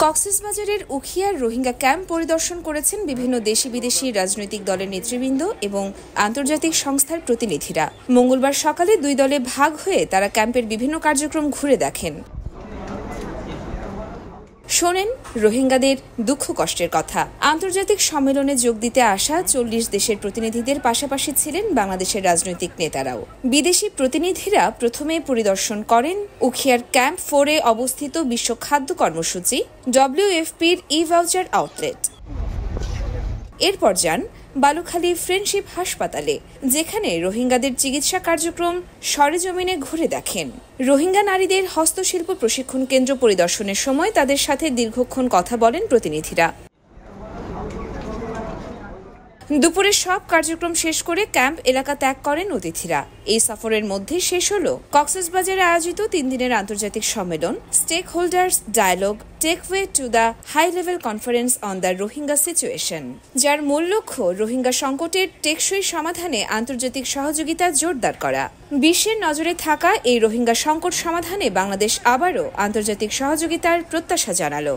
কক্সবাজারের উখিয়ার রোহিঙ্গা ক্যাম্প পরিদর্শন করেছেন বিভিন্ন দেশি বিদেশি রাজনৈতিক দলের নেতৃবৃন্দ এবং আন্তর্জাতিক সংস্থার প্রতিনিধিরা। মঙ্গলবার সকালে দুই দলে ভাগ হয়ে তারা ক্যাম্পের বিভিন্ন কার্যক্রম ঘুরে দেখেন। শোনেন রোহিঙ্গাদের দুঃখ কষ্টের কথা। আন্তর্জাতিক সম্মেলনে যোগ দিতে আসা ৪০ দেশের প্রতিনিধিদের পাশাপাশি ছিলেন বাংলাদেশের রাজনৈতিক নেতারাও। বিদেশি প্রতিনিধিরা প্রথমে পরিদর্শন করেন উখিয়ার ক্যাম্প 4-এ অবস্থিত বিশ্ব খাদ্য কর্মসূচি WFP'র ই-ভাউচার আউটলেট। এরপর যান বালুখালী ফ্রেন্ডশিপ হাসপাতালে, যেখানে রোহিঙ্গাদের চিকিৎসা কার্যক্রম সরেজমিনে ঘুরে দেখেন। রোহিঙ্গা নারীদের হস্তশিল্প প্রশিক্ষণ কেন্দ্র পরিদর্শনের সময় তাদের সাথে দীর্ঘক্ষণ কথা বলেন প্রতিনিধিরা। দুপুরে সব কার্যক্রম শেষ করে ক্যাম্প এলাকা ত্যাগ করেন অতিথিরা। এই সফরের মধ্যে শেষ হল কক্সবাজারে আয়োজিত 3 দিনের আন্তর্জাতিক সম্মেলন stakeholders dialogue takeaway to the high level conference on the Rohingya situation, যার মূল লক্ষ্য রোহিঙ্গা সংকটের টেকসই সমাধানে আন্তর্জাতিক সহযোগিতা জোরদার করা। বিশ্বের নজরে থাকা এই রোহিঙ্গা সংকট সমাধানে বাংলাদেশ আবারও আন্তর্জাতিক সহযোগিতার প্রত্যাশা জানালো।